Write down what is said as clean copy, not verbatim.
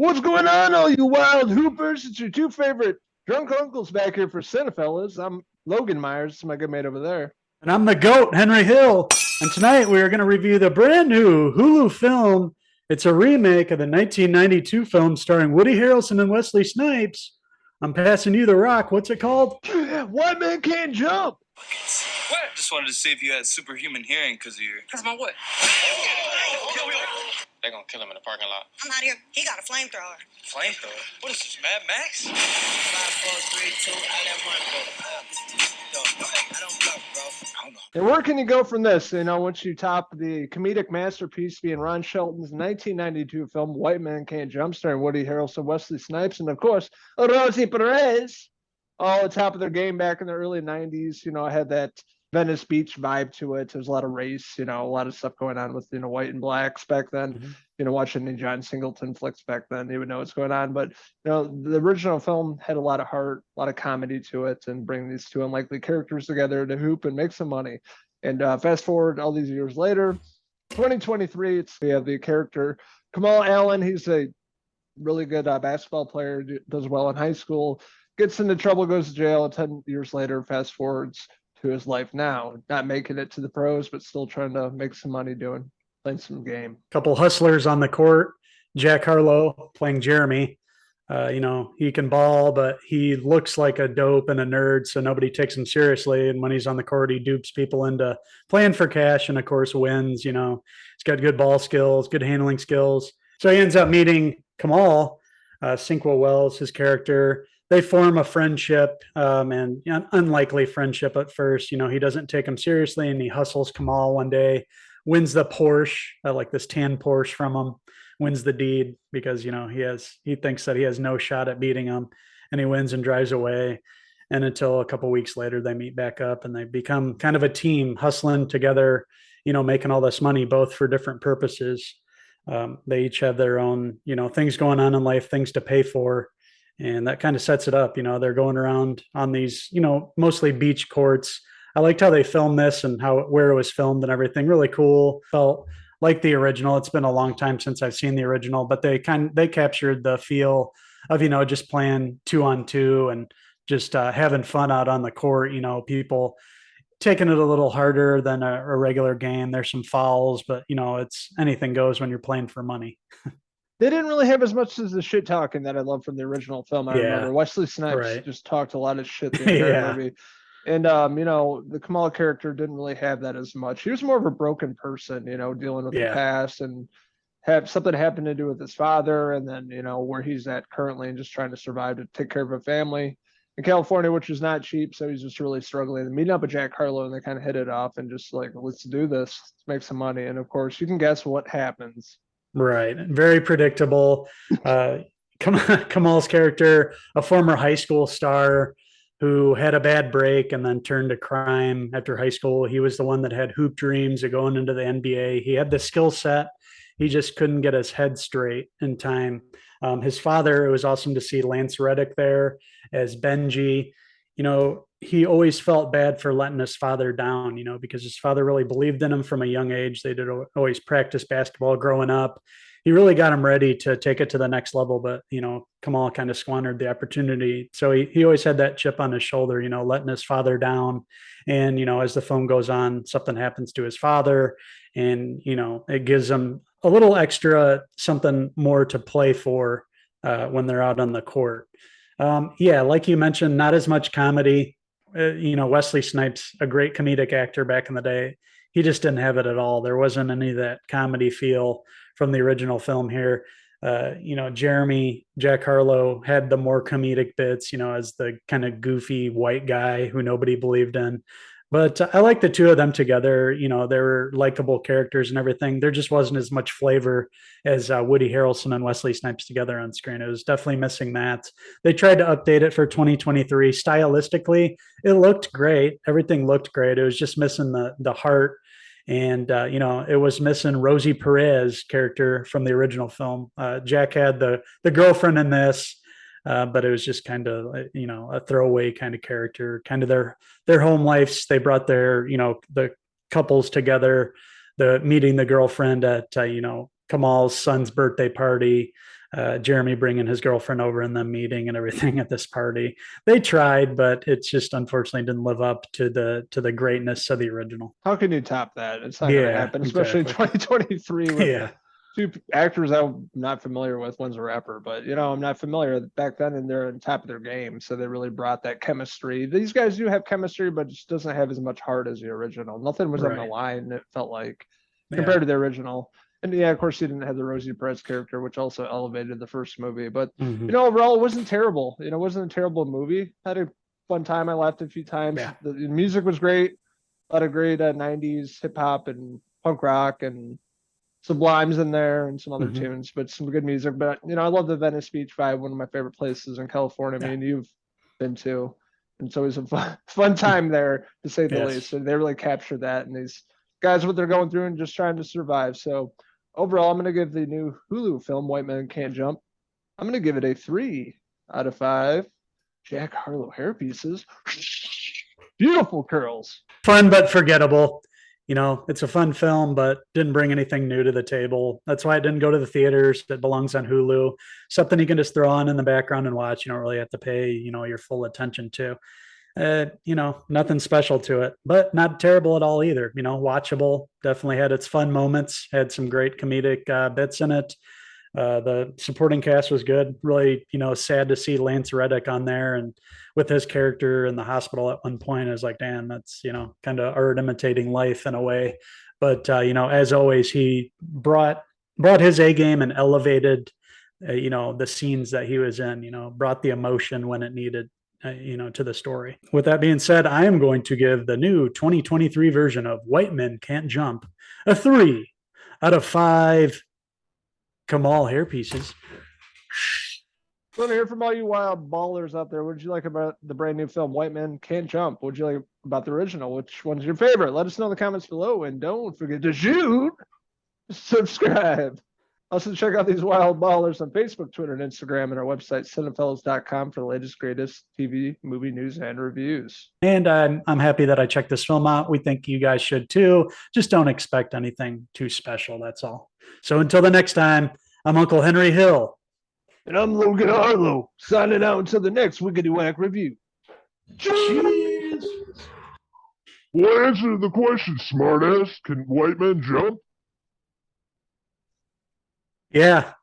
What's going on, all you wild hoopers? It's your two favorite drunk uncles back here for Cinephellas. I'm Logan Myers, my good mate over there. And I'm the GOAT, Henry Hill. And tonight we are going to review the brand new Hulu film. It's a remake of the 1992 film starring Woody Harrelson and Wesley Snipes. I'm passing you the rock. What's it called? White Man Can't Jump. What? Just wanted to see if you had superhuman hearing because of your. Because my what? They're gonna kill him in the parking lot. I'm out here. He got a flamethrower. Flamethrower? What is this, Mad Max? 5, 4, 3, 2, I let one go. I don't bluff, bro. I don't know. And where can you go from this? Once you top the comedic masterpiece being Ron Shelton's 1992 film White Man Can't Jump, starring Woody Harrelson, Wesley Snipes, and of course Rosie Perez, all at the top of their game back in the early 90s. I had that Venice Beach vibe to it. There's a lot of race, a lot of stuff going on with, white and blacks back then. Mm-hmm. Watching any John Singleton flicks back then, you would know what's going on. But, the original film had a lot of heart, a lot of comedy to it, and bring these two unlikely characters together to hoop and make some money. And fast forward all these years later, 2023, we have the character Kamal Allen. He's a really good basketball player, does well in high school, gets into trouble, goes to jail. 10 years later, fast forwards to his life now, not making it to the pros, but still trying to make some money playing some game. Couple hustlers on the court. Jack Harlow playing Jeremy. He can ball, but he looks like a dope and a nerd, so nobody takes him seriously. And when he's on the court, he dupes people into playing for cash and, of course, wins. He's got good ball skills, good handling skills. So he ends up meeting Kamal, Sinqua Wells, his character. They form a friendship, and an unlikely friendship at first. He doesn't take him seriously, and he hustles Kamal one day, wins the Porsche, like this tan Porsche from him, wins the deed because, he thinks that he has no shot at beating him, and he wins and drives away. And until a couple weeks later, they meet back up and they become kind of a team, hustling together, making all this money, both for different purposes. They each have their own, things going on in life, things to pay for. And that kind of sets it up. They're going around on these, mostly beach courts. I liked how they filmed this and where it was filmed and everything. Really cool. Felt like the original. It's been a long time since I've seen the original, but they captured the feel of, just playing 2-on-2 and just having fun out on the court. People taking it a little harder than a regular game. There's some fouls, but it's anything goes when you're playing for money. They didn't really have as much as the shit talking that I love from the original film. I remember Wesley Snipes just talked a lot of shit the entire movie. And, the Kamal character didn't really have that as much. He was more of a broken person, dealing with the past and have something happen to do with his father. And then, where he's at currently and just trying to survive to take care of a family in California, which is not cheap. So he's just really struggling. And meeting up with Jack Harlow, and they kind of hit it off and just like, let's do this. Let's make some money. And of course, you can guess what happens. Right. Very predictable. Kamal's character, a former high school star who had a bad break and then turned to crime after high school. He was the one that had hoop dreams of going into the NBA. He had the skill set. He just couldn't get his head straight in time. His father, it was awesome to see Lance Reddick there as Benji. He always felt bad for letting his father down, because his father really believed in him from a young age. They did always practice basketball growing up. He really got him ready to take it to the next level, but, Kamal kind of squandered the opportunity. So he always had that chip on his shoulder, letting his father down. And, as the film goes on, something happens to his father and, it gives him a little extra something more to play for when they're out on the court. Like you mentioned, not as much comedy. Wesley Snipes, a great comedic actor back in the day. He just didn't have it at all. There wasn't any of that comedy feel from the original film here. Jeremy, Jack Harlow had the more comedic bits, as the kind of goofy white guy who nobody believed in. But I like the two of them together. They were likable characters and everything. There just wasn't as much flavor as Woody Harrelson and Wesley Snipes together on screen. It was definitely missing that. They tried to update it for 2023. Stylistically, it looked great. Everything looked great. It was just missing the heart. And, it was missing Rosie Perez character from the original film. Jack had the girlfriend in this. But it was just kind of, a throwaway kind of character, kind of their home lives. They brought their, the couples together, meeting the girlfriend at, Kamal's son's birthday party. Jeremy bringing his girlfriend over and them meeting and everything at this party. They tried, but it's just unfortunately didn't live up to the greatness of the original. How can you top that? It's not going to Yeah, happen, especially in exactly. 2023 with Yeah, two actors I'm not familiar with. One's a rapper, but I'm not familiar back then, and they're on top of their game, so they really brought that chemistry. These guys do have chemistry, but it just doesn't have as much heart as the original. Nothing was on the right. line. It felt like Yeah. compared to the original. And yeah, of course, he didn't have the Rosie Perez character, which also elevated the first movie. But Mhm. overall, it wasn't terrible. It wasn't a terrible movie. Had a fun time. I laughed a few times. Yeah. The music was great. A lot of great 90s hip hop and punk rock and Sublime's in there and some other Mhm. tunes, but some good music. But I love the Venice Beach vibe, one of my favorite places in California. I Yeah. mean, you've been to, and it's always a fun time there to say the Yes. least. So they really captured that, and these guys, what they're going through and just trying to survive. So overall, I'm gonna give the new Hulu film White Men Can't Jump. I'm gonna give it a 3 out of 5 Jack Harlow hair pieces. Beautiful curls. Fun but forgettable. It's a fun film, but didn't bring anything new to the table. That's why it didn't go to the theaters. It belongs on Hulu. Something you can just throw on in the background and watch. You don't really have to pay, your full attention to. Nothing special to it, but not terrible at all either. Watchable. Definitely had its fun moments. Had some great comedic bits in it. The supporting cast was good. Really, sad to see Lance Reddick on there and with his character in the hospital at one point. I was like, damn, that's kind of art imitating life in a way. But as always, he brought his A game and elevated, the scenes that he was in. Brought the emotion when it needed. To the story. With that being said, I am going to give the new 2023 version of White Men Can't Jump a 3 out of 5 Kamal hair pieces. Want to hear from all you wild ballers out there. What did you like about the brand new film White Men Can't Jump? What did you like about the original? Which one's your favorite? Let us know in the comments below, and don't forget to shoot, subscribe. Also, check out these wild ballers on Facebook, Twitter, and Instagram, and our website, Cinephellas.com, for the latest, greatest TV, movie news, and reviews. And I'm happy that I checked this film out. We think you guys should too. Just don't expect anything too special. That's all. So until the next time, I'm Uncle Henry Hill. And I'm Logan Harlow, signing out until the next Wickety Whack review. Cheers. Well, answer the question, smartass. Can white men jump? Yeah,